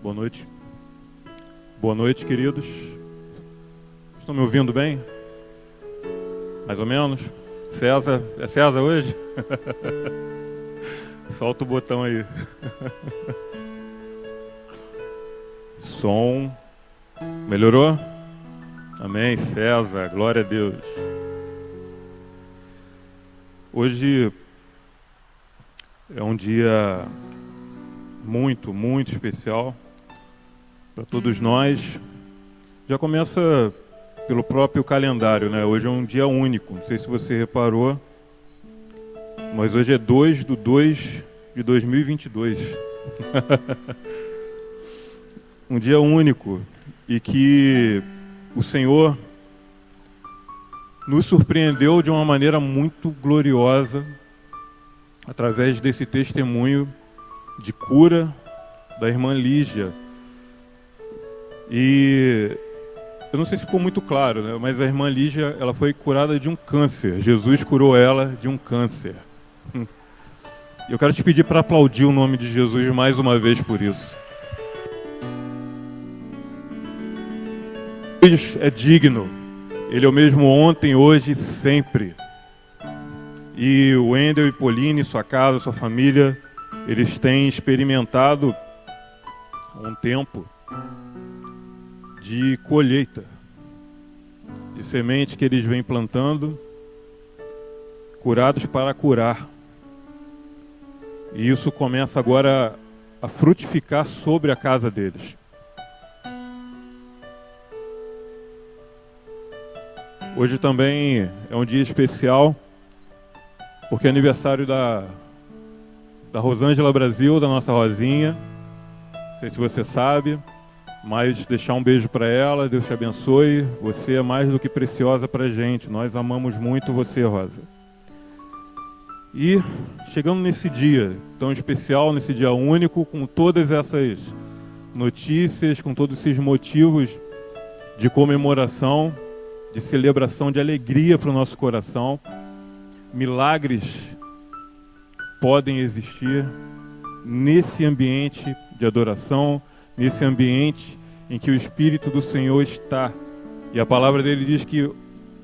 Boa noite. Boa noite, queridos. Estão me ouvindo bem? Mais ou menos? César, é César hoje? Solta o botão aí. Som. Melhorou? Amém, César, glória a Deus. Hoje é um dia muito, muito especial para todos nós. Já começa pelo próprio calendário, né? Hoje é um dia único, não sei se você reparou, mas hoje é 2/2/2022. Um dia único e que o Senhor nos surpreendeu de uma maneira muito gloriosa através desse testemunho de cura da irmã Lígia. E eu não sei se ficou muito claro, né? Mas a irmã Lígia, ela foi curada de um câncer. Jesus curou ela de um câncer. Eu quero te pedir para aplaudir o nome de Jesus mais uma vez por isso. Jesus é digno. Ele é o mesmo ontem, hoje e sempre. E o Wendel e Pauline, sua casa, sua família, eles têm experimentado um tempo de colheita, de semente que eles vêm plantando, curados para curar. E isso começa agora a frutificar sobre a casa deles. Hoje também é um dia especial, porque é aniversário da Rosângela Brasil, da nossa Rosinha. Não sei se você sabe, mas deixar um beijo para ela. Deus te abençoe. Você é mais do que preciosa para a gente. Nós amamos muito você, Rosa. E chegando nesse dia tão especial, nesse dia único, com todas essas notícias, com todos esses motivos de comemoração, de celebração, de alegria para o nosso coração, milagres podem existir nesse ambiente de adoração, nesse ambiente em que o Espírito do Senhor está. E a palavra dele diz que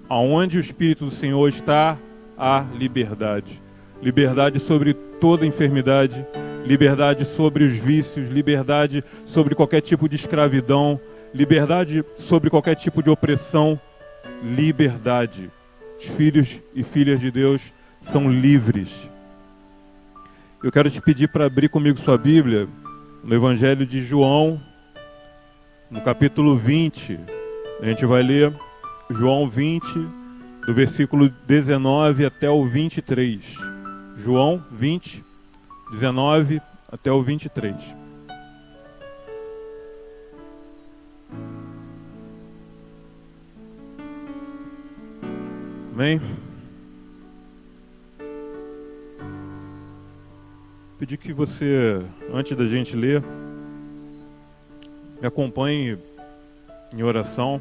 aonde o Espírito do Senhor está, há liberdade. Liberdade sobre toda enfermidade, liberdade sobre os vícios, liberdade sobre qualquer tipo de escravidão, liberdade sobre qualquer tipo de opressão, liberdade. Os filhos e filhas de Deus são livres. Eu quero te pedir para abrir comigo sua Bíblia no Evangelho de João, no capítulo 20. A gente vai ler João 20, do versículo 19 até o 23. João 20, 19 até o 23. Amém? Pedir que você, antes da gente ler, me acompanhe em oração.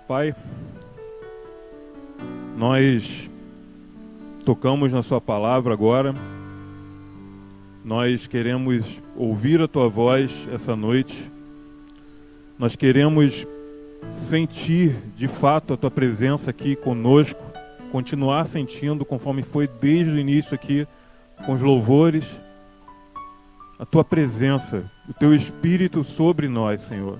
Pai, nós tocamos na sua palavra agora. Nós queremos ouvir a tua voz essa noite. Nós queremos sentir de fato a tua presença aqui conosco, continuar sentindo conforme foi desde o início aqui com os louvores, a tua presença, o teu Espírito sobre nós, Senhor.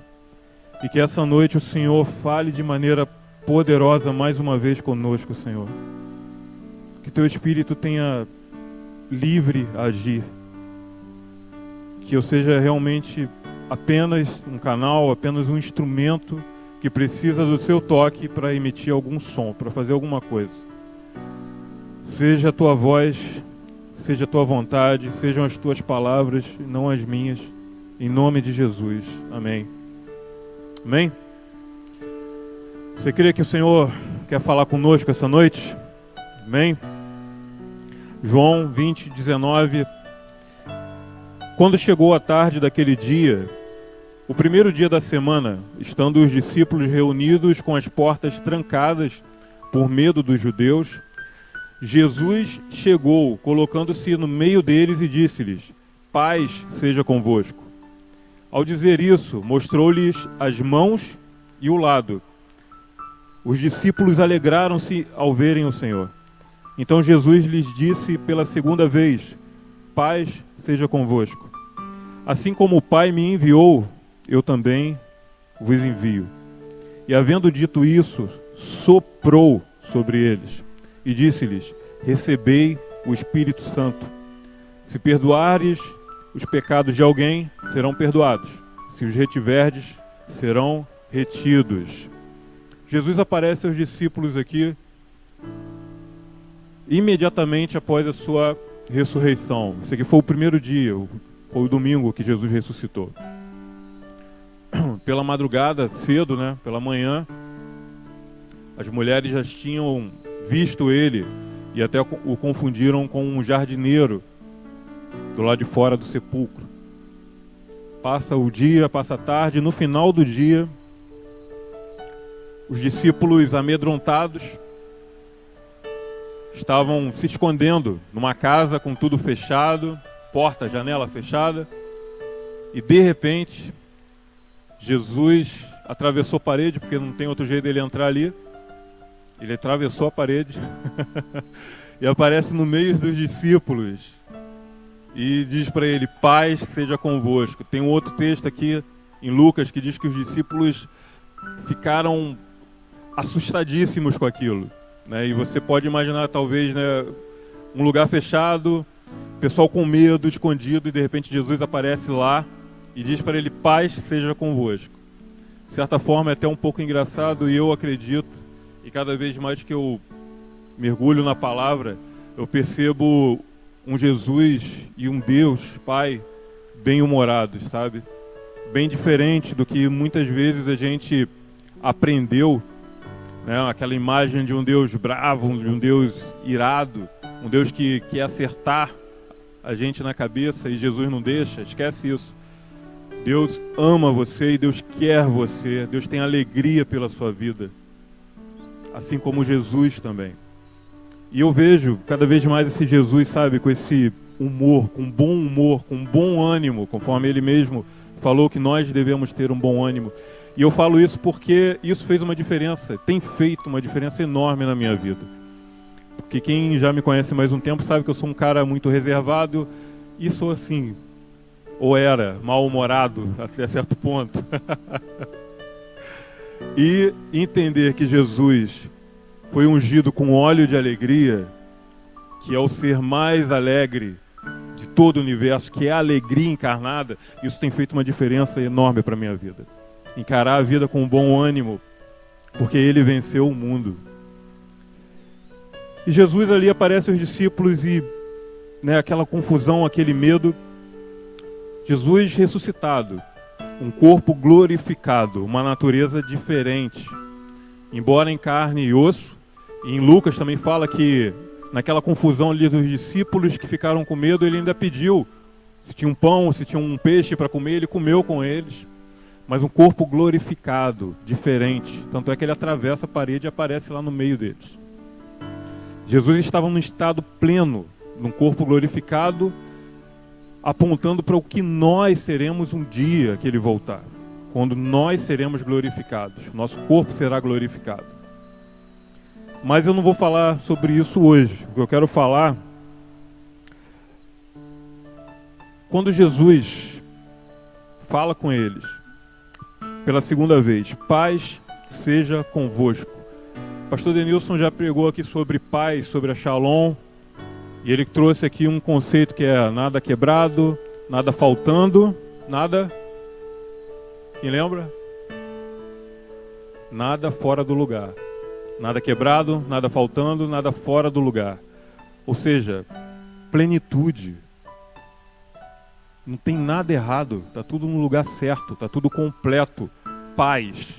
E que essa noite o Senhor fale de maneira poderosa mais uma vez conosco, Senhor. Que teu Espírito tenha livre agir. Que eu seja realmente apenas um canal, apenas um instrumento que precisa do seu toque para emitir algum som, para fazer alguma coisa. Seja a tua voz, seja a tua vontade, sejam as tuas palavras, não as minhas, em nome de Jesus. Amém. Amém? Você crê que o Senhor quer falar conosco essa noite? Amém? João 20, 19. Quando chegou a tarde daquele dia, o primeiro dia da semana, estando os discípulos reunidos com as portas trancadas por medo dos judeus, Jesus chegou, colocando-se no meio deles e disse-lhes: paz seja convosco. Ao dizer isso, mostrou-lhes as mãos e o lado. Os discípulos alegraram-se ao verem o Senhor. Então Jesus lhes disse pela segunda vez: paz seja convosco. Assim como o Pai me enviou, eu também vos envio. E havendo dito isso, soprou sobre eles e disse-lhes: recebei o Espírito Santo. Se perdoares os pecados de alguém, serão perdoados. Se os retiverdes, serão retidos. Jesus aparece aos discípulos aqui imediatamente após a sua ressurreição. Esse aqui foi o primeiro dia, foi o domingo que Jesus ressuscitou. Pela madrugada, cedo, né, pela manhã, as mulheres já tinham visto ele e até o confundiram com um jardineiro do lado de fora do sepulcro. Passa o dia, passa a tarde, e no final do dia, os discípulos amedrontados estavam se escondendo numa casa com tudo fechado, porta, janela fechada, e de repente Jesus atravessou a parede, porque não tem outro jeito dele entrar ali. Ele atravessou a parede e aparece no meio dos discípulos e diz para ele: paz seja convosco. Tem um outro texto aqui em Lucas que diz que os discípulos ficaram assustadíssimos com aquilo, né? E você pode imaginar, talvez, né, um lugar fechado, pessoal com medo, escondido, e de repente Jesus aparece lá e diz para ele: paz seja convosco. De certa forma é até um pouco engraçado, e eu acredito, e cada vez mais que eu mergulho na palavra, eu percebo um Jesus e um Deus Pai bem-humorados, sabe? Bem diferente do que muitas vezes a gente aprendeu, né? Aquela imagem de um Deus bravo, de um Deus irado, um Deus que quer acertar a gente na cabeça, e Jesus não deixa. Esquece isso. Deus ama você e Deus quer você. Deus tem alegria pela sua vida, assim como Jesus também. E eu vejo cada vez mais esse Jesus, sabe, com esse humor, com bom ânimo, conforme ele mesmo falou que nós devemos ter um bom ânimo. E eu falo isso porque isso fez uma diferença, tem feito uma diferença enorme na minha vida. Porque quem já me conhece mais um tempo sabe que eu sou um cara muito reservado e sou assim, ou era mal-humorado até certo ponto. E entender que Jesus foi ungido com óleo de alegria, que é o ser mais alegre de todo o universo, que é a alegria encarnada, isso tem feito uma diferença enorme para a minha vida. Encarar a vida com bom ânimo, porque ele venceu o mundo. E Jesus ali aparece aos discípulos e, né, aquela confusão, aquele medo. Jesus ressuscitado, um corpo glorificado, uma natureza diferente, embora em carne e osso. E em Lucas também fala que naquela confusão ali dos discípulos que ficaram com medo, ele ainda pediu se tinha um pão, se tinha um peixe para comer, ele comeu com eles. Mas um corpo glorificado, diferente. Tanto é que ele atravessa a parede e aparece lá no meio deles. Jesus estava num estado pleno, num corpo glorificado, apontando para o que nós seremos um dia que ele voltar. Quando nós seremos glorificados. Nosso corpo será glorificado. Mas eu não vou falar sobre isso hoje. O que eu quero falar, quando Jesus fala com eles pela segunda vez: paz seja convosco. O pastor Denilson já pregou aqui sobre paz, sobre a Shalom, e ele trouxe aqui um conceito que é nada quebrado, nada faltando, nada... Quem lembra? Nada fora do lugar. Nada quebrado, nada faltando, nada fora do lugar. Ou seja, plenitude. Não tem nada errado, está tudo no lugar certo, está tudo completo. Paz.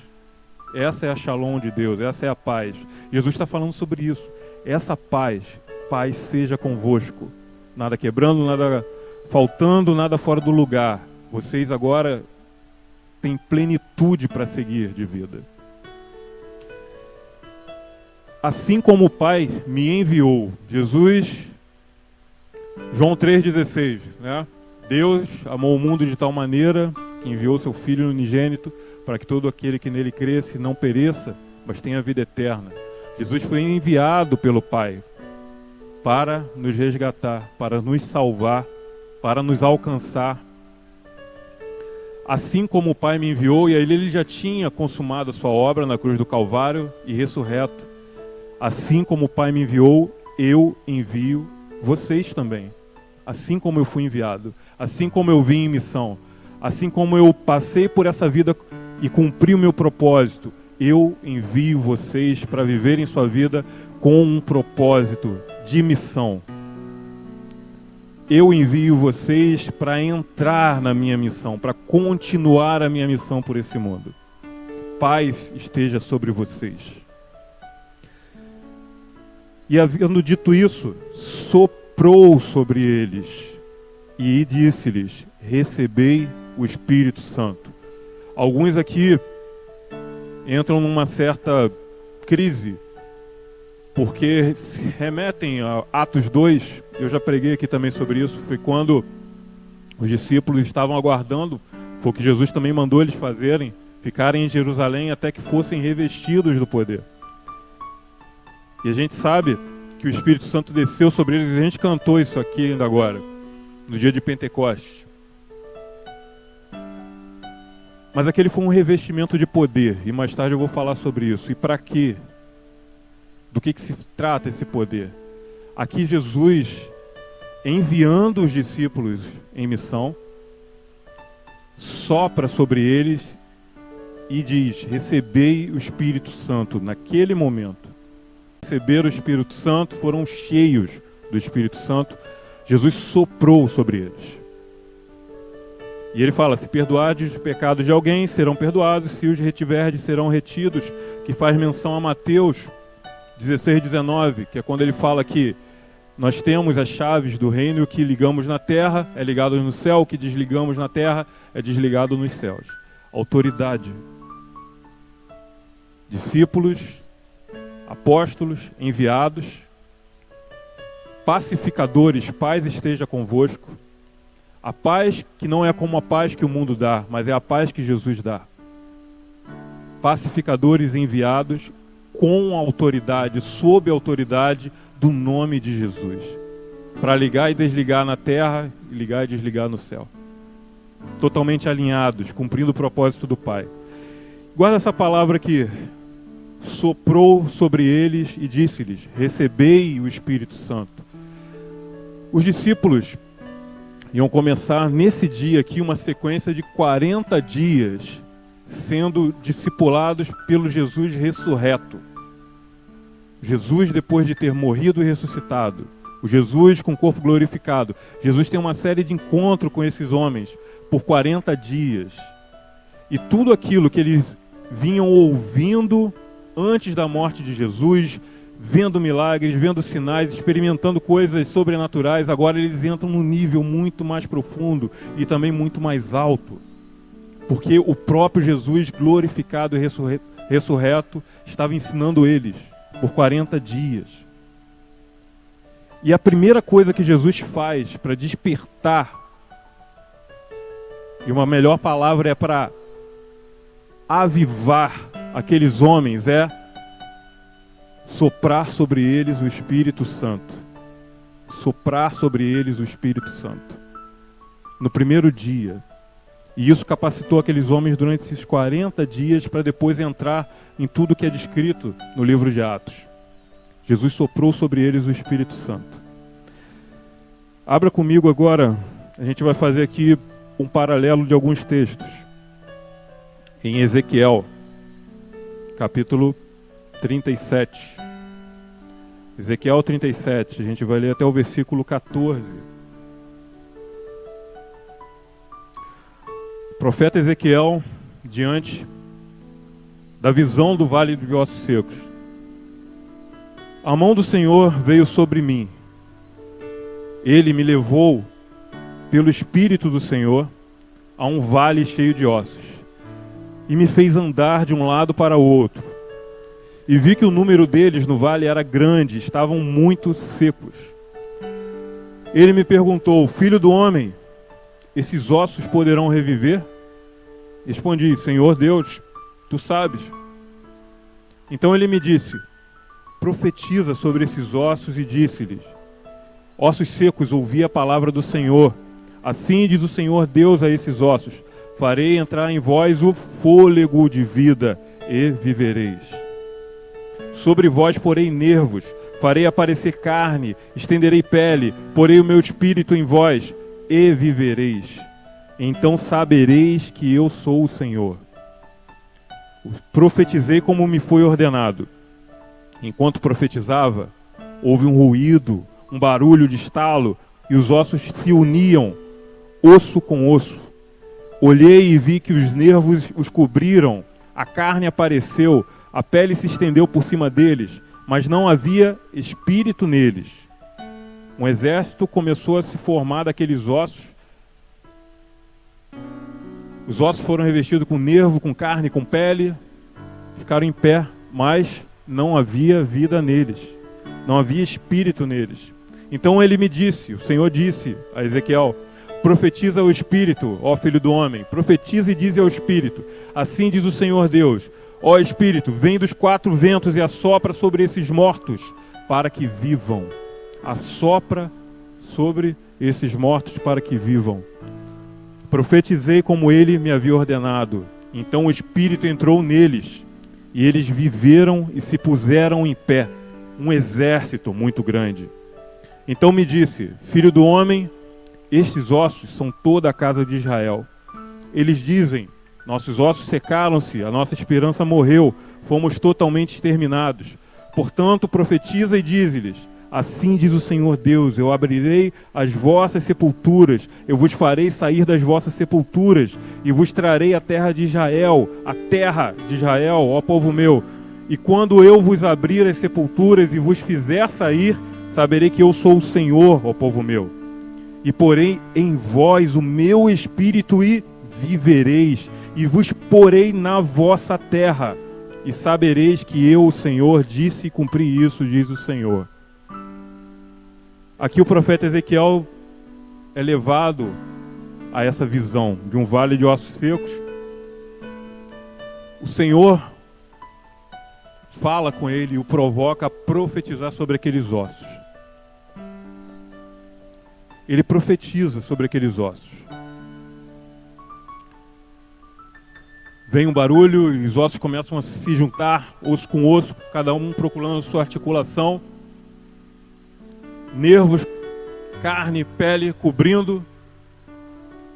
Essa é a Shalom de Deus, essa é a paz. Jesus está falando sobre isso. Essa paz, paz seja convosco. Nada quebrando, nada faltando, nada fora do lugar. Vocês agora têm plenitude para seguir de vida. Assim como o Pai me enviou. Jesus, João 3,16, né? Deus amou o mundo de tal maneira que enviou seu Filho unigênito para que todo aquele que nele cresce não pereça, mas tenha vida eterna. Jesus foi enviado pelo Pai para nos resgatar, para nos salvar, para nos alcançar. Assim como o Pai me enviou, e aí ele já tinha consumado a sua obra na cruz do Calvário e ressurreto. Assim como o Pai me enviou, eu envio vocês também. Assim como eu fui enviado, assim como eu vim em missão, assim como eu passei por essa vida e cumpri o meu propósito, eu envio vocês para viverem sua vida com um propósito de missão. Eu envio vocês para entrar na minha missão, para continuar a minha missão por esse mundo. Paz esteja sobre vocês. E havendo dito isso, soprou sobre eles e disse-lhes: recebei o Espírito Santo. Alguns aqui entram numa certa crise, porque se remetem a Atos 2, eu já preguei aqui também sobre isso, foi quando os discípulos estavam aguardando, foi o que Jesus também mandou eles fazerem, ficarem em Jerusalém até que fossem revestidos do poder. E a gente sabe que o Espírito Santo desceu sobre eles, e a gente cantou isso aqui ainda agora, no dia de Pentecostes. Mas aquele foi um revestimento de poder, e mais tarde eu vou falar sobre isso. E para quê? Do que se trata esse poder? Aqui Jesus, enviando os discípulos em missão, sopra sobre eles e diz: recebei o Espírito Santo. Naquele momento, receberam o Espírito Santo, foram cheios do Espírito Santo. Jesus soprou sobre eles. E ele fala: se perdoardes os pecados de alguém, serão perdoados, se os retiverdes, serão retidos, que faz menção a Mateus 16:19, que é quando ele fala que nós temos as chaves do reino, e o que ligamos na terra é ligado no céu, o que desligamos na terra é desligado nos céus. Autoridade. Discípulos, apóstolos, enviados, pacificadores, paz esteja convosco. A paz que não é como a paz que o mundo dá, mas é a paz que Jesus dá. Pacificadores enviados com autoridade, sob a autoridade do nome de Jesus, para ligar e desligar na terra, ligar e desligar no céu. Totalmente alinhados, cumprindo o propósito do Pai. Guarda essa palavra aqui. Soprou sobre eles e disse-lhes: recebei o Espírito Santo. Os discípulos iam começar nesse dia aqui uma sequência de 40 dias sendo discipulados pelo Jesus ressurreto. Jesus depois de ter morrido e ressuscitado. O Jesus com o corpo glorificado. Jesus tem uma série de encontros com esses homens por 40 dias. E tudo aquilo que eles vinham ouvindo antes da morte de Jesus, vendo milagres, vendo sinais, experimentando coisas sobrenaturais, agora eles entram num nível muito mais profundo e também muito mais alto. Porque o próprio Jesus glorificado e ressurreto estava ensinando eles por 40 dias. E a primeira coisa que Jesus faz para despertar, e uma melhor palavra é para avivar aqueles homens, é soprar sobre eles o Espírito Santo. Soprar sobre eles o Espírito Santo. No primeiro dia. E isso capacitou aqueles homens durante esses 40 dias para depois entrar em tudo que é descrito no livro de Atos. Jesus soprou sobre eles o Espírito Santo. Abra comigo agora, a gente vai fazer aqui um paralelo de alguns textos. Em Ezequiel, capítulo 37. Ezequiel 37, a gente vai ler até o versículo 14. O profeta Ezequiel, diante da visão do vale de ossos secos. A mão do Senhor veio sobre mim. Ele me levou pelo Espírito do Senhor a um vale cheio de ossos e me fez andar de um lado para o outro. E vi que o número deles no vale era grande, estavam muito secos. Ele me perguntou: filho do homem, esses ossos poderão reviver? Respondi: Senhor Deus, tu sabes. Então ele me disse: profetiza sobre esses ossos, e disse-lhes: ossos secos, ouvi a palavra do Senhor. Assim diz o Senhor Deus a esses ossos: farei entrar em vós o fôlego de vida, e vivereis. Sobre vós porei nervos, farei aparecer carne, estenderei pele, porei o meu espírito em vós, e vivereis. Então sabereis que eu sou o Senhor. Profetizei como me foi ordenado. Enquanto profetizava, houve um ruído, um barulho de estalo, e os ossos se uniam, osso com osso. Olhei e vi que os nervos os cobriram, a carne apareceu, a pele se estendeu por cima deles, mas não havia espírito neles. Um exército começou a se formar daqueles ossos. Os ossos foram revestidos com nervo, com carne, com pele, ficaram em pé, mas não havia vida neles, não havia espírito neles. Então ele me disse, o Senhor disse a Ezequiel: profetiza ao Espírito, ó Filho do Homem, profetiza e dize ao Espírito: assim diz o Senhor Deus, ó Espírito, vem dos quatro ventos e assopra sobre esses mortos, para que vivam. Assopra sobre esses mortos para que vivam. Profetizei como ele me havia ordenado. Então o Espírito entrou neles, e eles viveram e se puseram em pé, um exército muito grande. Então me disse: filho do homem, estes ossos são toda a casa de Israel. Eles dizem: nossos ossos secaram-se, a nossa esperança morreu, fomos totalmente exterminados. Portanto, profetiza e dize-lhes: assim diz o Senhor Deus, eu abrirei as vossas sepulturas, eu vos farei sair das vossas sepulturas, e vos trarei a terra de Israel, ó povo meu. E quando eu vos abrir as sepulturas e vos fizer sair, saberei que eu sou o Senhor, ó povo meu. E porei em vós o meu espírito e vivereis, e vos porei na vossa terra, e sabereis que eu, o Senhor, disse e cumpri isso, diz o Senhor. Aqui o profeta Ezequiel é levado a essa visão de um vale de ossos secos. O Senhor fala com ele e o provoca a profetizar sobre aqueles ossos. Ele profetiza sobre aqueles ossos. Vem um barulho e os ossos começam a se juntar, osso com osso, cada um procurando sua articulação. Nervos, carne, pele cobrindo,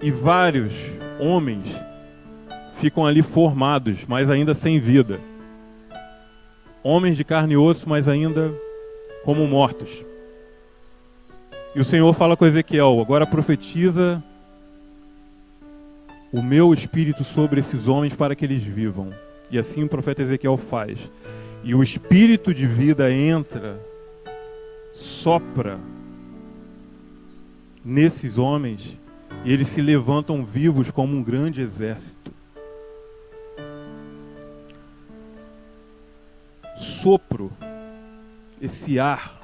e vários homens ficam ali formados, mas ainda sem vida. Homens de carne e osso, mas ainda como mortos. E o Senhor fala com Ezequiel: agora profetiza o meu espírito sobre esses homens para que eles vivam. E assim o profeta Ezequiel faz. E o espírito de vida entra, sopra nesses homens, e eles se levantam vivos como um grande exército. Sopro, esse ar.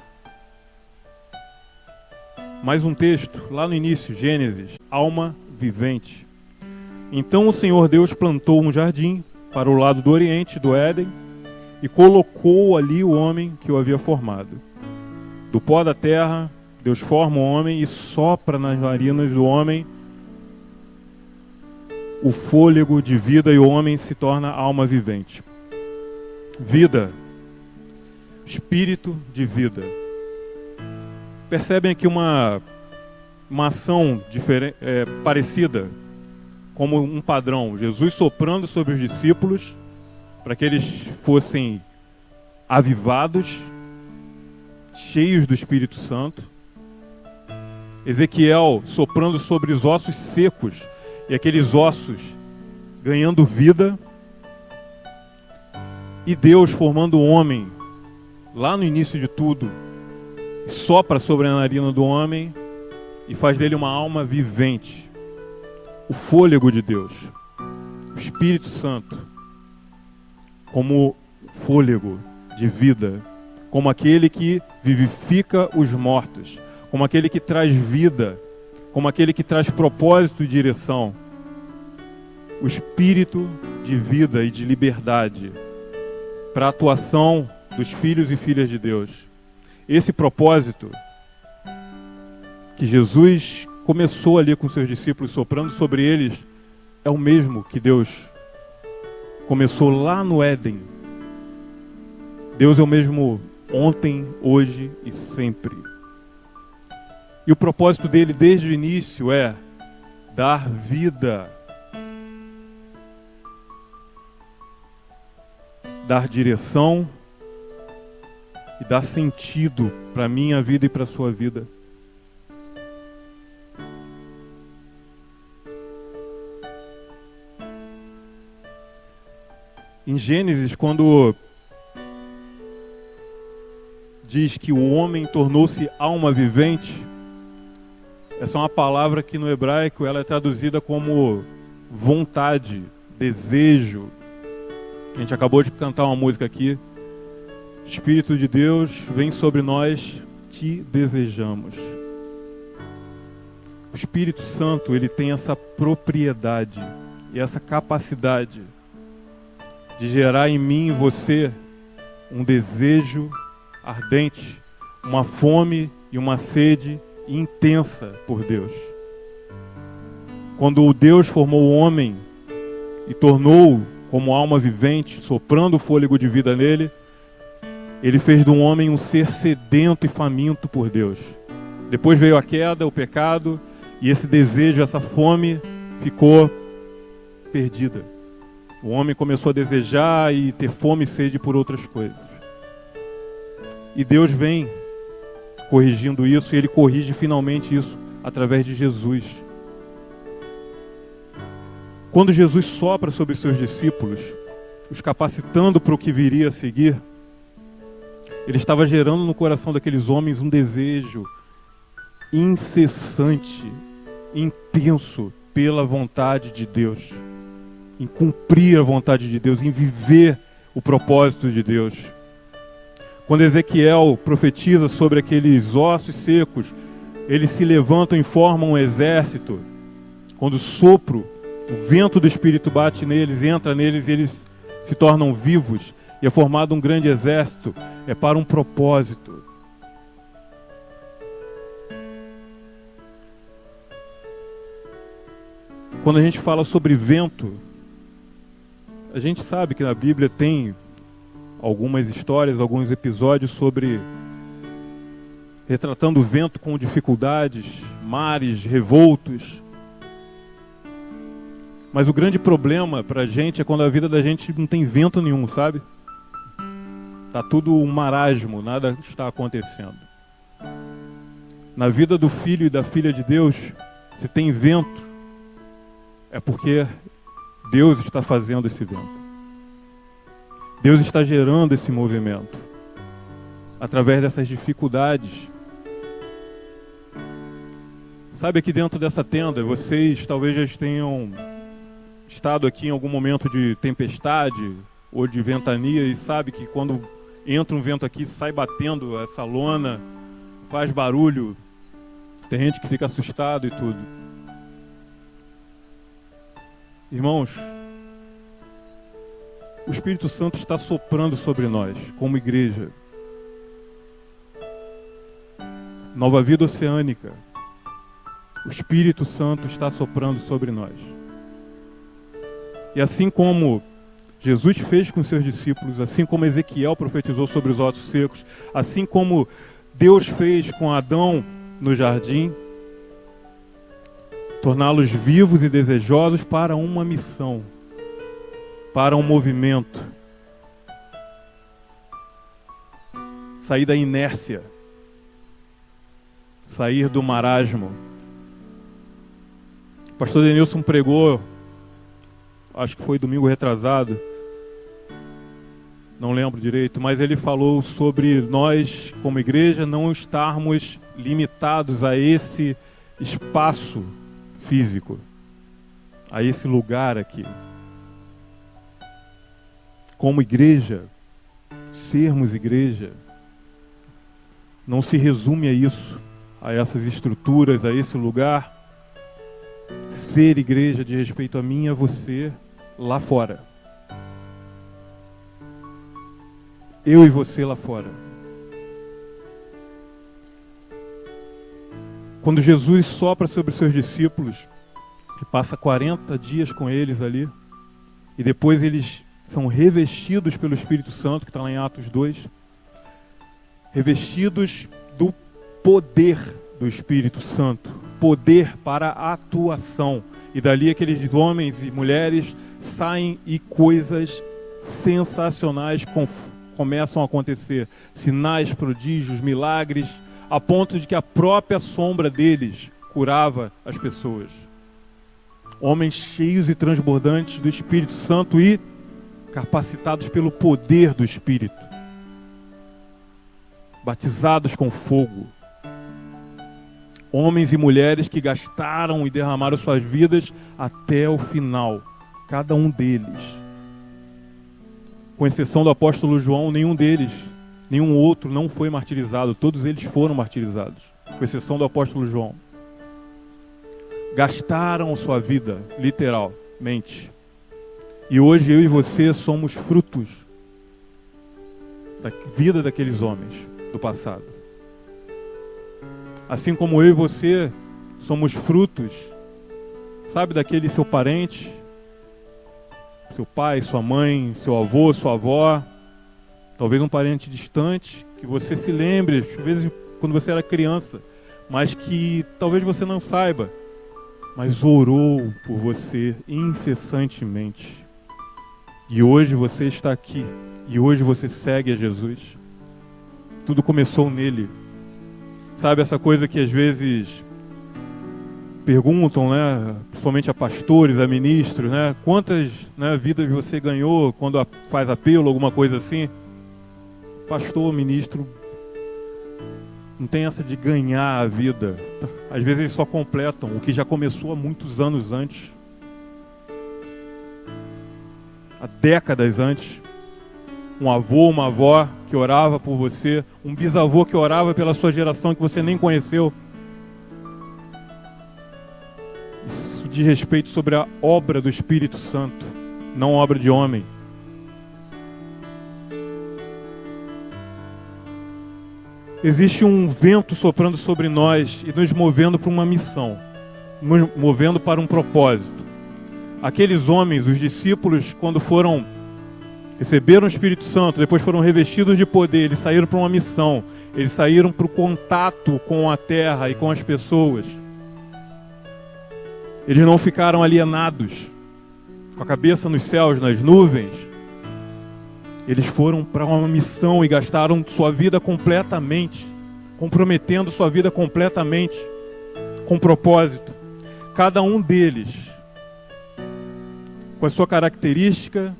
Mais um texto, lá no início, Gênesis: alma vivente. Então o Senhor Deus plantou um jardim para o lado do oriente, do Éden, e colocou ali o homem que o havia formado. Do pó da terra, Deus forma o homem e sopra nas narinas do homem o fôlego de vida, e o homem se torna alma vivente. Vida, espírito de vida. Percebem aqui uma ação parecida, como um padrão. Jesus soprando sobre os discípulos para que eles fossem avivados, cheios do Espírito Santo. Ezequiel soprando sobre os ossos secos, e aqueles ossos ganhando vida. E Deus formando o homem lá no início de tudo, sopra sobre a narina do homem e faz dele uma alma vivente. O fôlego de Deus, o Espírito Santo, como fôlego de vida, como aquele que vivifica os mortos, como aquele que traz vida, como aquele que traz propósito e direção. o espírito de vida e de liberdade para a atuação dos filhos e filhas de Deus. Esse propósito que Jesus começou ali com seus discípulos, soprando sobre eles, é o mesmo que Deus começou lá no Éden. Deus é o mesmo ontem, hoje e sempre. E o propósito dele desde o início é dar vida, dar direção e dar sentido para a minha vida e para a sua vida. Em Gênesis, quando diz que o homem tornou-se alma vivente, essa é uma palavra que no hebraico ela é traduzida como vontade, desejo. A gente acabou de cantar uma música aqui. Espírito de Deus, vem sobre nós, te desejamos. O Espírito Santo, ele tem essa propriedade e essa capacidade de gerar em mim e você um desejo ardente, uma fome e uma sede intensa por Deus. Quando o Deus formou o homem e tornou como alma vivente, soprando o fôlego de vida nele, ele fez do homem um ser sedento e faminto por Deus. Depois veio a queda, o pecado, e esse desejo, essa fome ficou perdida. O homem começou a desejar e ter fome e sede por outras coisas. E Deus vem corrigindo isso, e ele corrige finalmente isso através de Jesus. Quando Jesus sopra sobre os seus discípulos, os capacitando para o que viria a seguir, ele estava gerando no coração daqueles homens um desejo incessante, intenso pela vontade de Deus, em cumprir a vontade de Deus, em viver o propósito de Deus. Quando Ezequiel profetiza sobre aqueles ossos secos, eles se levantam e formam um exército. Quando o sopro, o vento do Espírito bate neles, entra neles e eles se tornam vivos. E é formado um grande exército. É para um propósito. Quando a gente fala sobre vento, a gente sabe que na Bíblia tem algumas histórias, alguns episódios sobre retratando o vento com dificuldades, mares revoltos. Mas o grande problema para a gente é quando a vida da gente não tem vento nenhum, sabe? Tá tudo um marasmo, nada está acontecendo. Na vida do filho e da filha de Deus, se tem vento, é porque Deus está fazendo esse vento. Deus está gerando esse movimento através dessas dificuldades. Sabe, aqui dentro dessa tenda, vocês talvez já tenham estado aqui em algum momento de tempestade ou de ventania e sabe que quando entra um vento aqui, sai batendo essa lona, faz barulho, tem gente que fica assustado e tudo. Irmãos, o Espírito Santo está soprando sobre nós, como igreja. Nova Vida Oceânica, o Espírito Santo está soprando sobre nós. E assim como Jesus fez com seus discípulos, assim como Ezequiel profetizou sobre os ossos secos, assim como Deus fez com Adão no jardim, torná-los vivos e desejosos para uma missão, para um movimento, sair da inércia, sair do marasmo. O pastor Denilson pregou, acho que foi domingo retrasado, não lembro direito, mas ele falou sobre nós, como igreja, não estarmos limitados a esse espaço físico, a esse lugar aqui. Como igreja, sermos igreja, não se resume a isso, a essas estruturas, a esse lugar. dizer, igreja, diz respeito a mim e a você lá fora. Eu e você lá fora. Quando Jesus sopra sobre os seus discípulos, e passa 40 dias com eles ali, e depois eles são revestidos pelo Espírito Santo, que está lá em Atos 2, revestidos do poder do Espírito Santo, poder para a atuação. E dali aqueles homens e mulheres saem e coisas sensacionais começam a acontecer. Sinais, prodígios, milagres, a ponto de que a própria sombra deles curava as pessoas. Homens cheios e transbordantes do Espírito Santo e capacitados pelo poder do Espírito. Batizados com fogo. Homens e mulheres que gastaram e derramaram suas vidas até o final. Cada um deles. Com exceção do apóstolo João, nenhum deles, nenhum outro não foi martirizado. Todos eles foram martirizados. Com exceção do apóstolo João. Gastaram sua vida, literalmente. E hoje eu e você somos frutos da vida daqueles homens do passado. Assim como eu e você somos frutos, sabe, daquele seu parente, seu pai, sua mãe, seu avô, sua avó, talvez um parente distante, que você se lembre, às vezes quando você era criança, mas que talvez você não saiba, mas orou por você incessantemente. E hoje você está aqui, e hoje você segue a Jesus. Tudo começou nele. Sabe essa coisa que às vezes perguntam, né, principalmente a pastores, a ministros, né, quantas, né, vidas você ganhou quando faz apelo, alguma coisa assim? Pastor, ministro, não tem essa de ganhar a vida. Às vezes eles só completam o que já começou há muitos anos antes. Há décadas antes. Um avô, uma avó que orava por você, um bisavô que orava pela sua geração que você nem conheceu. Isso diz respeito sobre a obra do Espírito Santo, não obra de homem. Existe um vento soprando sobre nós e nos movendo para uma missão, nos movendo para um propósito. Aqueles homens, os discípulos, quando receberam o Espírito Santo, depois foram revestidos de poder, eles saíram para uma missão, eles saíram para o contato com a terra e com as pessoas. Eles não ficaram alienados, com a cabeça nos céus, nas nuvens. Eles foram para uma missão e gastaram sua vida completamente, comprometendo sua vida completamente, com propósito. Cada um deles, com a sua característica,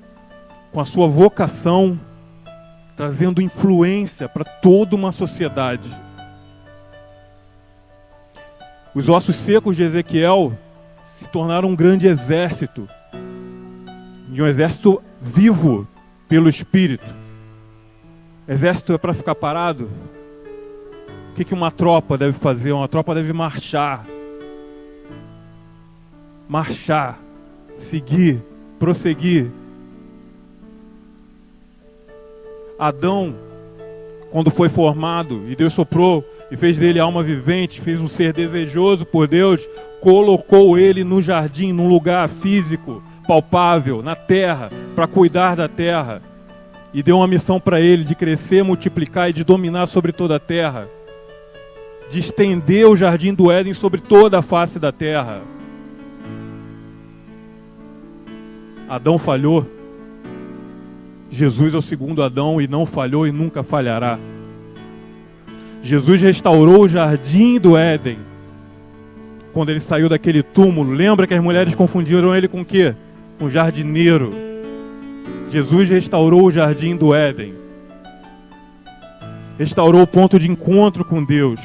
com a sua vocação, trazendo influência para toda uma sociedade. Os ossos secos de Ezequiel se tornaram um grande exército, e um exército vivo pelo Espírito. Exército é para ficar parado? O que uma tropa deve fazer? Uma tropa deve marchar. Marchar, seguir, prosseguir. Adão, quando foi formado e Deus soprou e fez dele alma vivente, fez um ser desejoso por Deus, colocou ele no jardim, num lugar físico, palpável, na terra, para cuidar da terra, e deu uma missão para ele de crescer, multiplicar e de dominar sobre toda a terra, de estender o jardim do Éden sobre toda a face da terra. Adão falhou. Jesus é o segundo Adão e não falhou e nunca falhará. Jesus restaurou o jardim do Éden quando ele saiu daquele túmulo. Lembra que as mulheres confundiram ele com o quê? Com jardineiro. Jesus restaurou o jardim do Éden. Restaurou o ponto de encontro com Deus.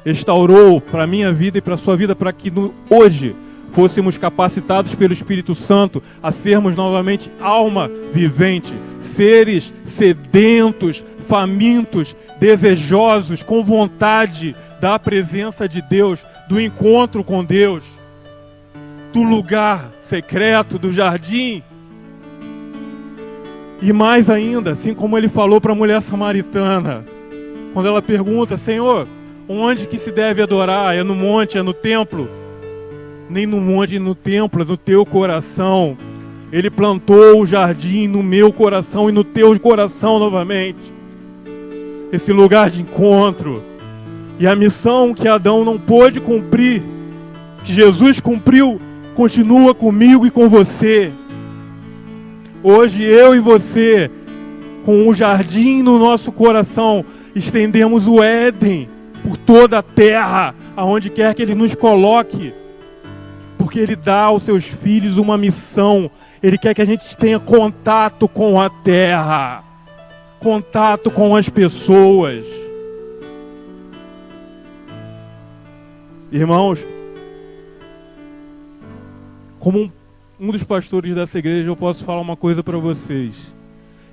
Restaurou para a minha vida e para a sua vida, para que hoje fôssemos capacitados pelo Espírito Santo a sermos novamente alma vivente, seres sedentos, famintos, desejosos, com vontade da presença de Deus, do encontro com Deus. do lugar secreto, do jardim. E mais ainda, assim como ele falou para a mulher samaritana, quando ela pergunta: Senhor, onde que se deve adorar? É no monte, é no templo? Nem no monte, nem no templo, é no teu coração. Ele plantou o jardim no meu coração e no teu coração novamente. Esse lugar de encontro. E a missão que Adão não pôde cumprir, que Jesus cumpriu, continua comigo e com você. Hoje eu e você, com o jardim no nosso coração, estendemos o Éden por toda a terra, aonde quer que Ele nos coloque. Porque Ele dá aos seus filhos uma missão. Ele quer que a gente tenha contato com a terra, contato com as pessoas. Irmãos, como um dos pastores dessa igreja, eu posso falar uma coisa para vocês.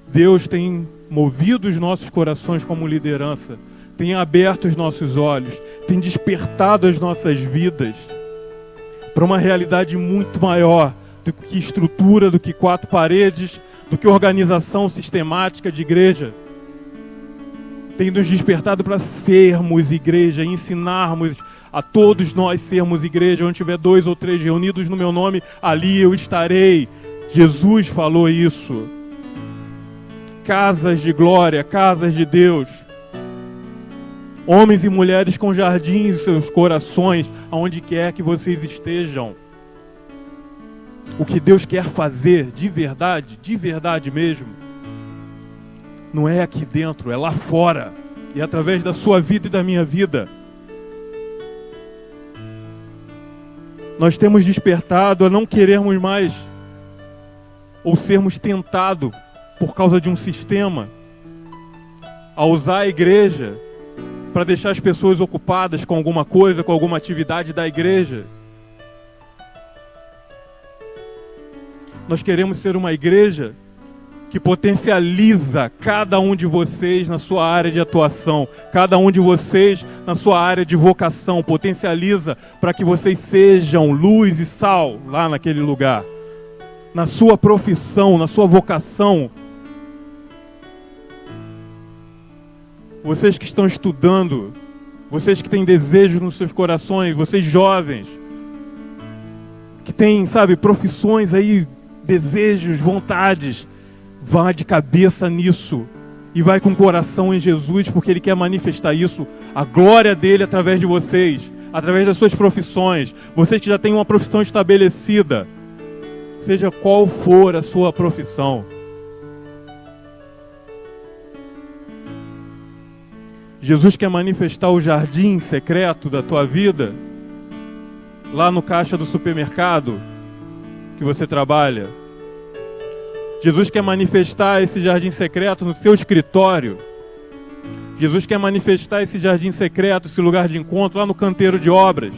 Deus tem movido os nossos corações como liderança, tem aberto os nossos olhos, tem despertado as nossas vidas para uma realidade muito maior do que estrutura, do que quatro paredes, do que organização sistemática de igreja. Tem nos despertado para sermos igreja, ensinarmos a todos nós sermos igreja. Onde tiver 2 ou 3 reunidos no meu nome, ali eu estarei. Jesus falou isso. Casas de glória, casas de Deus. Homens e mulheres com jardins em seus corações, aonde quer que vocês estejam. O que Deus quer fazer de verdade mesmo, não é aqui dentro, é lá fora. E através da sua vida e da minha vida. Nós temos despertado a não querermos mais, ou sermos tentados por causa de um sistema, a usar a igreja para deixar as pessoas ocupadas com alguma coisa, com alguma atividade da igreja. Nós queremos ser uma igreja que potencializa cada um de vocês na sua área de atuação, cada um de vocês na sua área de vocação, potencializa para que vocês sejam luz e sal lá naquele lugar, na sua profissão, na sua vocação. Vocês que estão estudando, vocês que têm desejos nos seus corações, vocês jovens, que têm, profissões aí, desejos, vontades, vá de cabeça nisso e vai com o coração em Jesus, porque Ele quer manifestar isso, a glória dEle através de vocês, através das suas profissões. Vocês que já têm uma profissão estabelecida, seja qual for a sua profissão. Jesus quer manifestar o jardim secreto da tua vida, lá no caixa do supermercado que você trabalha. Jesus quer manifestar esse jardim secreto no seu escritório. Jesus quer manifestar esse jardim secreto, esse lugar de encontro lá no canteiro de obras.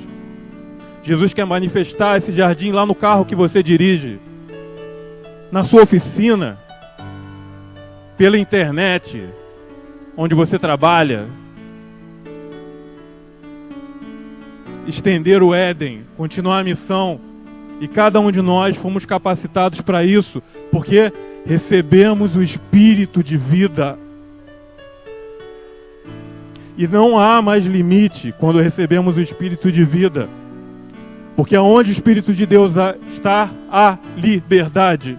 Jesus quer manifestar esse jardim lá no carro que você dirige, na sua oficina, pela internet, onde você trabalha. Estender o Éden, continuar a missão. E cada um de nós fomos capacitados para isso, porque recebemos o Espírito de vida. E não há mais limite quando recebemos o Espírito de vida. Porque onde o Espírito de Deus está, há liberdade.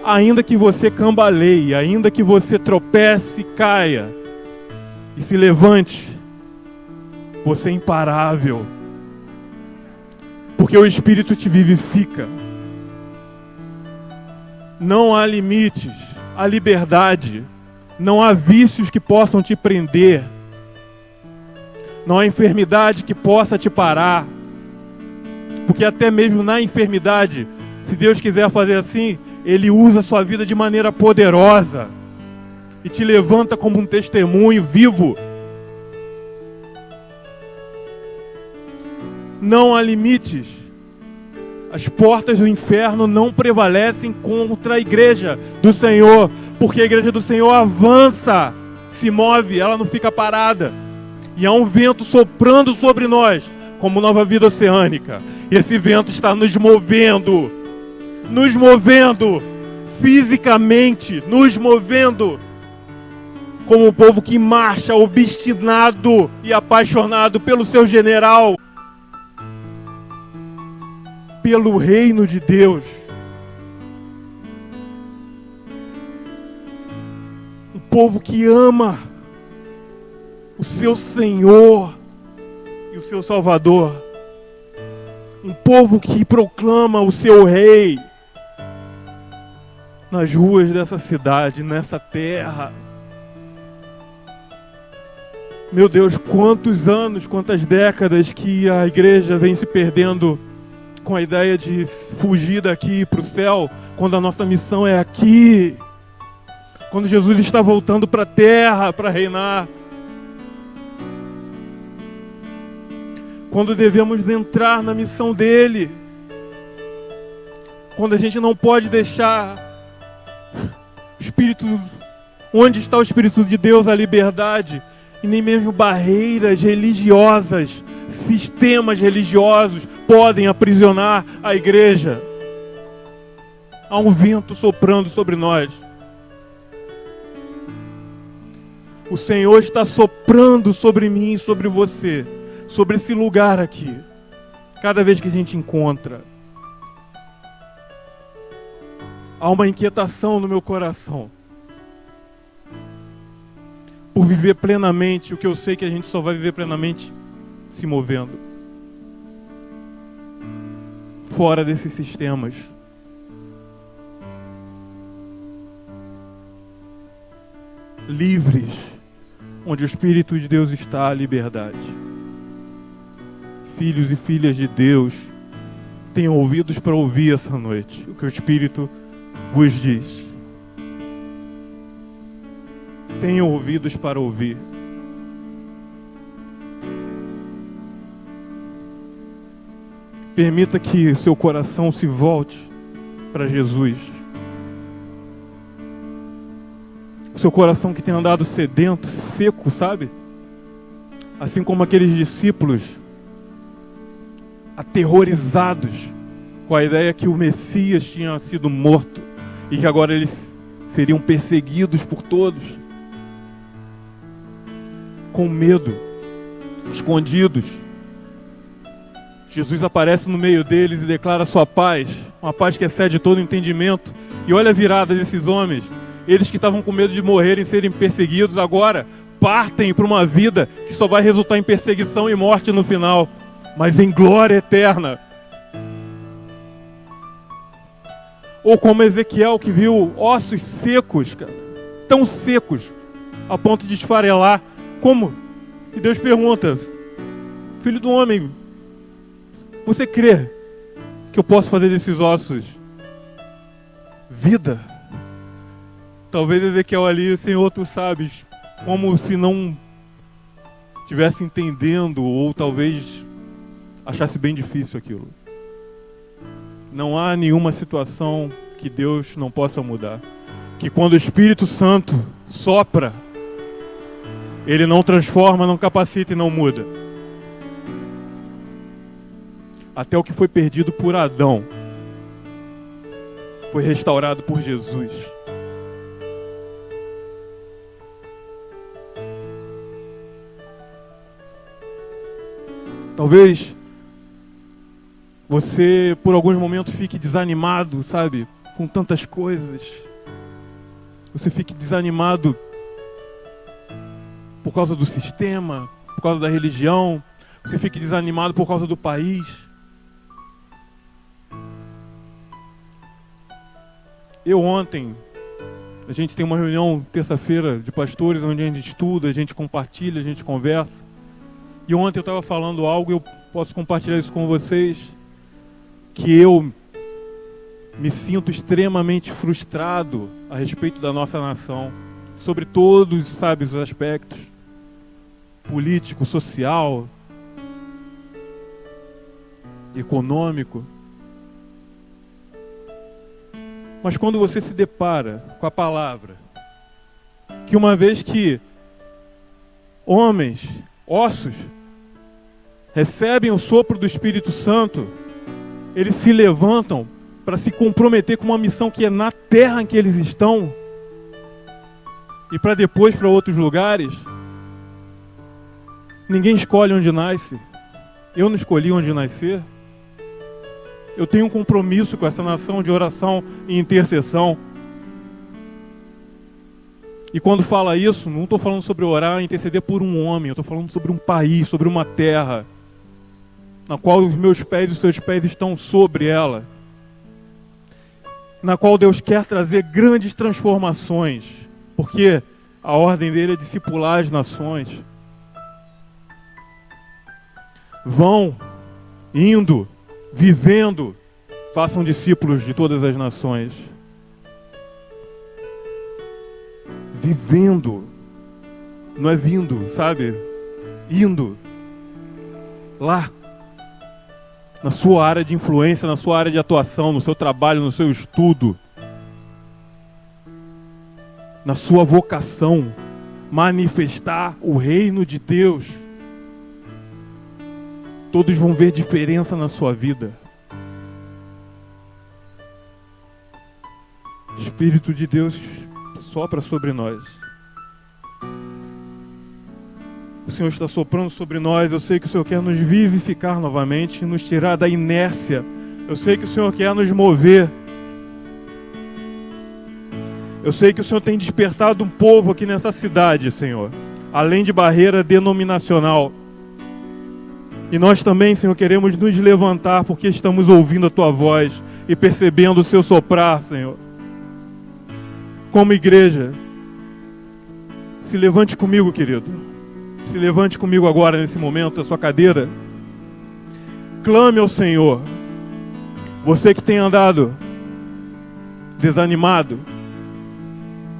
Ainda que você cambaleie, ainda que você tropece e caia, e se levante, você é imparável. Porque o Espírito te vivifica. Não há limites, há liberdade. Não há vícios que possam te prender. Não há enfermidade que possa te parar. Porque até mesmo na enfermidade, se Deus quiser fazer assim, Ele usa a sua vida de maneira poderosa e te levanta como um testemunho vivo. Não há limites. As portas do inferno não prevalecem contra a igreja do Senhor, porque a igreja do Senhor avança, se move, ela não fica parada. E há um vento soprando sobre nós como Nova Vida Oceânica. E esse vento está nos movendo fisicamente, nos movendo como um povo que marcha obstinado e apaixonado pelo seu general, pelo reino de Deus. Um povo que ama o seu Senhor e o seu Salvador. Um povo que proclama o seu Rei nas ruas dessa cidade, nessa terra. Meu Deus, quantos anos, quantas décadas que a igreja vem se perdendo com a ideia de fugir daqui para o céu, quando a nossa missão é aqui. Quando Jesus está voltando para a terra para reinar. Quando devemos entrar na missão dele. Quando a gente não pode deixar o Espírito, onde está o Espírito de Deus, a liberdade, e nem mesmo barreiras religiosas, sistemas religiosos podem aprisionar a igreja. Há um vento soprando sobre nós. O Senhor está soprando sobre mim e sobre você, sobre esse lugar aqui, cada vez que a gente encontra. Há uma inquietação no meu coração por viver plenamente o que eu sei que a gente só vai viver plenamente se movendo fora desses sistemas. Livres, onde o Espírito de Deus está, a liberdade. Filhos e filhas de Deus, tenham ouvidos para ouvir essa noite o que o Espírito vos diz. Tenham ouvidos para ouvir. Permita que seu coração se volte para Jesus. O seu coração que tem andado sedento, seco, sabe? Assim como aqueles discípulos aterrorizados com a ideia que o Messias tinha sido morto e que agora eles seriam perseguidos por todos, com medo, escondidos. Jesus aparece no meio deles e declara sua paz, uma paz que excede todo entendimento. E olha a virada desses homens. Eles que estavam com medo de morrerem, serem perseguidos, agora partem para uma vida que só vai resultar em perseguição e morte no final, mas em glória eterna. Ou como Ezequiel, que viu ossos secos, cara, tão secos, a ponto de esfarelar. Como? E Deus pergunta: filho do homem, você crê que eu posso fazer desses ossos vida? Talvez Ezequiel ali, Senhor, tu sabes, como se não estivesse entendendo, ou talvez achasse bem difícil aquilo. Não há nenhuma situação que Deus não possa mudar. Que quando o Espírito Santo sopra, Ele não transforma, não capacita e não muda. Até o que foi perdido por Adão foi restaurado por Jesus. Talvez você por alguns momentos fique desanimado, sabe? Com tantas coisas. Você fique desanimado por causa do sistema, por causa da religião. Você fique desanimado por causa do país. Ontem, a gente tem uma reunião terça-feira de pastores, onde a gente estuda, a gente compartilha, a gente conversa. E ontem eu estava falando algo, e eu posso compartilhar isso com vocês, que eu me sinto extremamente frustrado a respeito da nossa nação, sobre todos, sabe, os aspectos, político, social, econômico. Mas quando você se depara com a palavra, que uma vez que homens, ossos, recebem o sopro do Espírito Santo, eles se levantam para se comprometer com uma missão que é na terra em que eles estão, e para depois para outros lugares. Ninguém escolhe onde nasce. Eu não escolhi onde nascer. Eu tenho um compromisso com essa nação de oração e intercessão. E quando fala isso, não estou falando sobre orar e interceder por um homem, eu estou falando sobre um país, sobre uma terra, na qual os meus pés e os seus pés estão sobre ela, na qual Deus quer trazer grandes transformações, porque a ordem dele é discipular as nações. Vão, indo, vivendo, façam discípulos de todas as nações. Vivendo, não é vindo, sabe? Indo, lá, na sua área de influência, na sua área de atuação, no seu trabalho, no seu estudo, na sua vocação, manifestar o reino de Deus. Todos vão ver diferença na sua vida. O Espírito de Deus sopra sobre nós. O Senhor está soprando sobre nós. Eu sei que o Senhor quer nos vivificar novamente, nos tirar da inércia. Eu sei que o Senhor quer nos mover. Eu sei que o Senhor tem despertado um povo aqui nessa cidade, Senhor, além de barreira denominacional. E nós também, Senhor, queremos nos levantar porque estamos ouvindo a Tua voz e percebendo o Seu soprar, Senhor. Como igreja, se levante comigo, querido. Se levante comigo agora, nesse momento, da sua cadeira. Clame ao Senhor. Você que tem andado desanimado,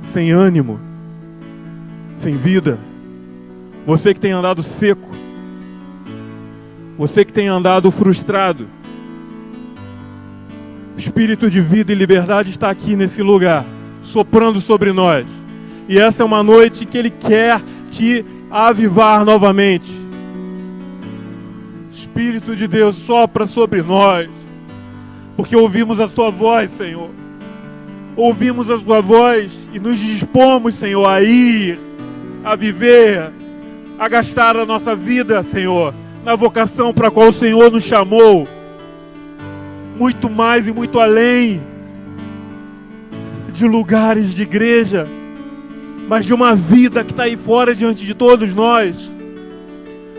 sem ânimo, sem vida. Você que tem andado seco. Você que tem andado frustrado. O Espírito de vida e liberdade está aqui nesse lugar, soprando sobre nós. E essa é uma noite em que Ele quer te avivar novamente. Espírito de Deus, sopra sobre nós, porque ouvimos a Sua voz, Senhor. Ouvimos a Sua voz e nos dispomos, Senhor, a ir, a viver, a gastar a nossa vida, Senhor, na vocação para a qual o Senhor nos chamou. Muito mais e muito além de lugares de igreja, mas de uma vida que está aí fora diante de todos nós.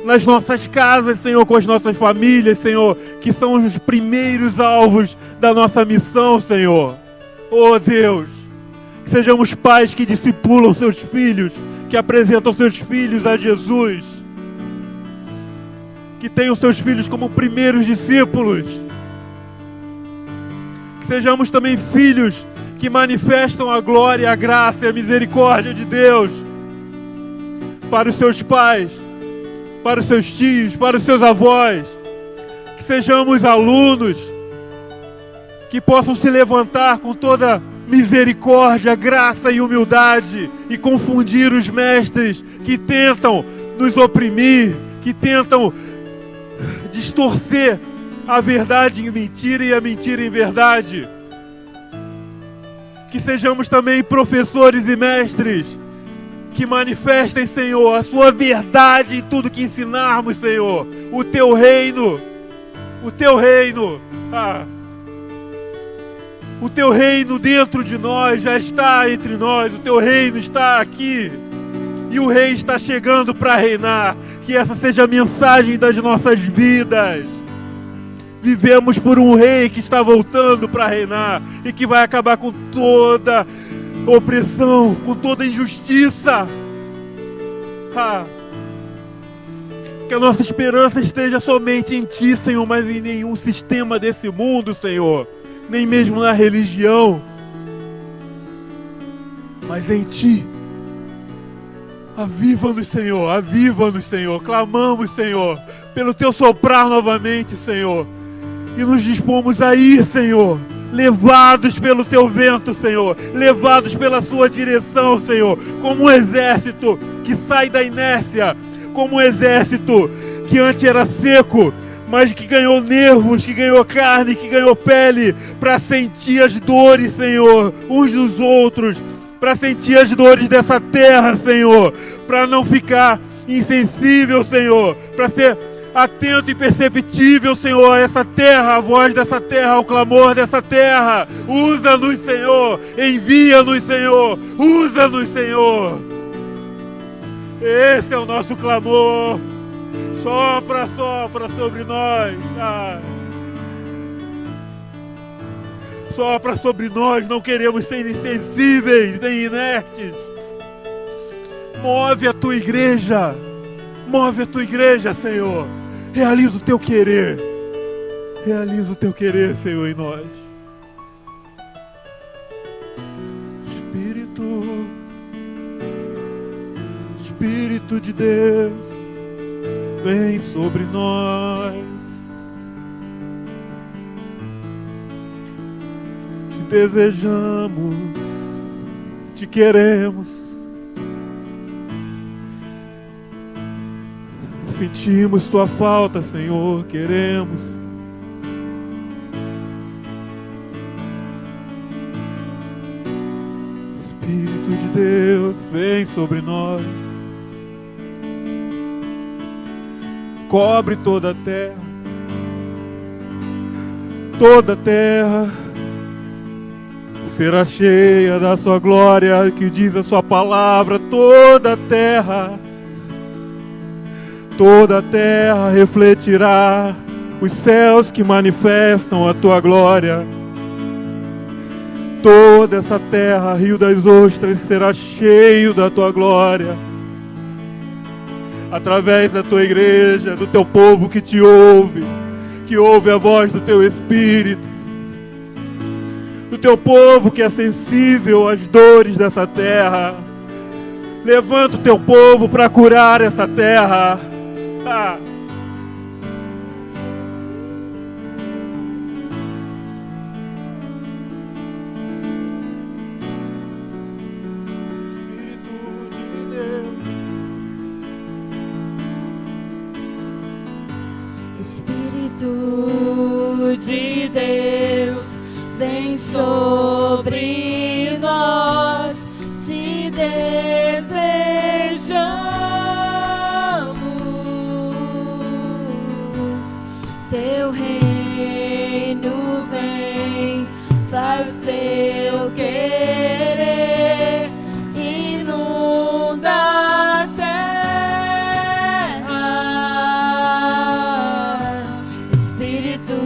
Nas nossas casas, Senhor, com as nossas famílias, Senhor, que são os primeiros alvos da nossa missão, Senhor. Oh Deus, que sejamos pais que discipulam seus filhos, que apresentam seus filhos a Jesus, que tenham seus filhos como primeiros discípulos, que sejamos também filhos que manifestam a glória, a graça e a misericórdia de Deus para os seus pais, para os seus tios, para os seus avós, que sejamos alunos que possam se levantar com toda misericórdia, graça e humildade e confundir os mestres que tentam nos oprimir, que tentam distorcer a verdade em mentira e a mentira em verdade. Que sejamos também professores e mestres que manifestem, Senhor, a Sua verdade em tudo que ensinarmos, Senhor. O Teu reino, o Teu reino, o Teu reino dentro de nós já está entre nós. O Teu reino está aqui e o Rei está chegando para reinar. Que essa seja a mensagem das nossas vidas. Vivemos por um Rei que está voltando para reinar e que vai acabar com toda opressão, com toda injustiça. Que a nossa esperança esteja somente em Ti, Senhor, mas em nenhum sistema desse mundo, Senhor, nem mesmo na religião, mas em Ti. Aviva-nos, Senhor, aviva-nos, Senhor. Clamamos, Senhor, pelo Teu soprar novamente, Senhor, e nos dispomos a ir, Senhor, levados pelo Teu vento, Senhor, levados pela Sua direção, Senhor, como um exército que sai da inércia, como um exército que antes era seco, mas que ganhou nervos, que ganhou carne, que ganhou pele, para sentir as dores, Senhor, uns dos outros, para sentir as dores dessa terra, Senhor, para não ficar insensível, Senhor, para ser atento e perceptível, Senhor, a essa terra, a voz dessa terra, ao clamor dessa terra. Usa-nos, Senhor, envia-nos, Senhor, usa-nos, Senhor. Esse é o nosso clamor. Sopra, sopra sobre nós. Sopra sobre nós, não queremos ser insensíveis nem inertes. Move a tua igreja, Senhor. Realiza o teu querer. Realiza o teu querer, Senhor, em nós. Espírito de Deus, vem sobre nós. Te desejamos, te queremos. Sentimos tua falta, Senhor, queremos. Espírito de Deus, vem sobre nós. Cobre toda a terra será cheia da sua glória, que diz a sua palavra. Toda a terra refletirá os céus que manifestam a tua glória. Toda essa terra, Rio das Ostras, será cheio da tua glória. Através da tua igreja, do teu povo que te ouve, que ouve a voz do teu Espírito, do teu povo que é sensível às dores dessa terra. Levanta o teu povo para curar essa terra. Espírito de Deus, vem sobre nós, te desejamos. Teu reino vem, faz teu querer, inunda a terra. Espírito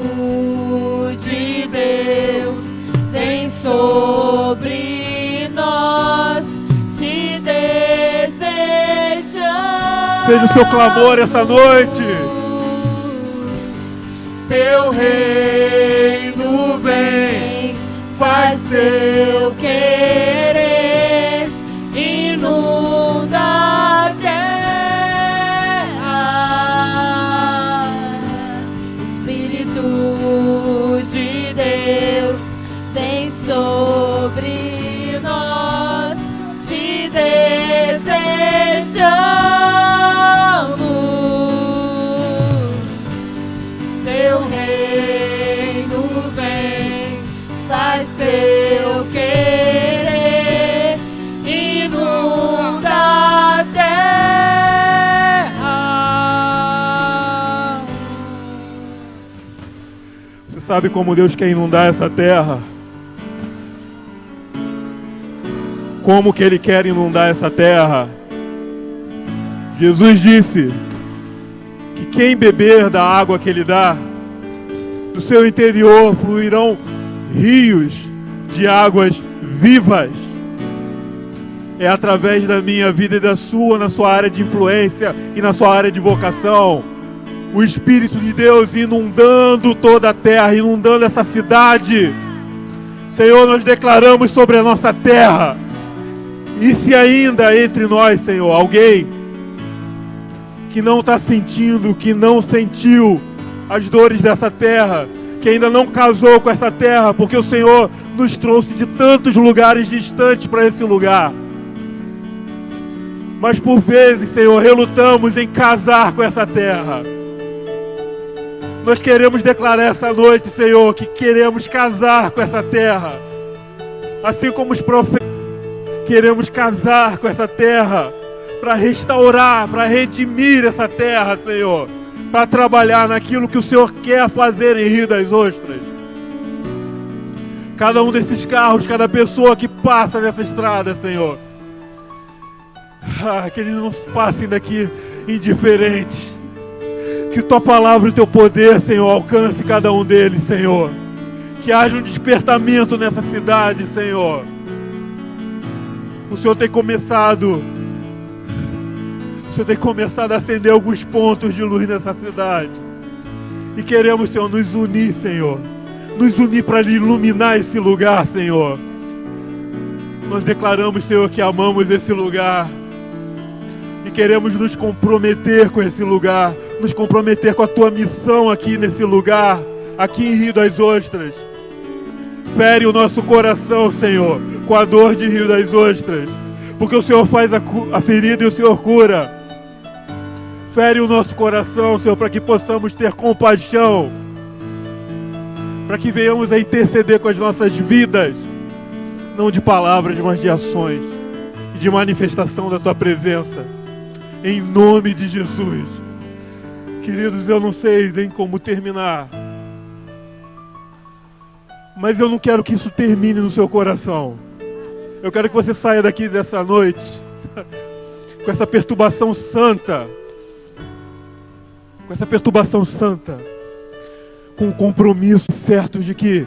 de Deus, vem sobre nós, te desejamos. Seja o seu clamor essa noite. Teu reino vem, faz teu querer, inunda a terra. Espírito de Deus, vem sobre nós, te desejamos. Teu reino vem, faz teu querer, inunda a terra. Você sabe como Deus quer inundar essa terra? Como que Ele quer inundar essa terra? Jesus disse que quem beber da água que Ele dá, do seu interior fluirão rios de águas vivas. É através da minha vida e da sua, na sua área de influência e na sua área de vocação. O Espírito de Deus inundando toda a terra, inundando essa cidade. Senhor, nós declaramos sobre a nossa terra. E se ainda entre nós, Senhor, alguém que não está sentindo, que não sentiu as dores dessa terra, que ainda não casou com essa terra, porque o Senhor nos trouxe de tantos lugares distantes para esse lugar. Mas por vezes, Senhor, relutamos em casar com essa terra. Nós queremos declarar essa noite, Senhor, que queremos casar com essa terra. Assim como os profetas, queremos casar com essa terra para restaurar, para redimir essa terra, Senhor. Para trabalhar naquilo que o Senhor quer fazer em Rio das Ostras. Cada um desses carros, cada pessoa que passa nessa estrada, Senhor. Que eles não passem daqui indiferentes. Que tua palavra e teu poder, Senhor, alcance cada um deles, Senhor. Que haja um despertamento nessa cidade, Senhor. O Senhor tem começado a acender alguns pontos de luz nessa cidade. E queremos, Senhor, nos unir, Senhor. Nos unir para iluminar esse lugar, Senhor. Nós declaramos, Senhor, que amamos esse lugar. E queremos nos comprometer com esse lugar. Nos comprometer com a tua missão aqui nesse lugar. Aqui em Rio das Ostras. Fere o nosso coração, Senhor, com a dor de Rio das Ostras. Porque o Senhor faz a ferida e o Senhor cura. Fere o nosso coração, Senhor, para que possamos ter compaixão. Para que venhamos a interceder com as nossas vidas. Não de palavras, mas de ações. E de manifestação da tua presença. Em nome de Jesus. Queridos, eu não sei nem como terminar. Mas eu não quero que isso termine no seu coração. Eu quero que você saia daqui dessa noite com essa perturbação santa. Com essa perturbação santa. Com o compromisso certo de que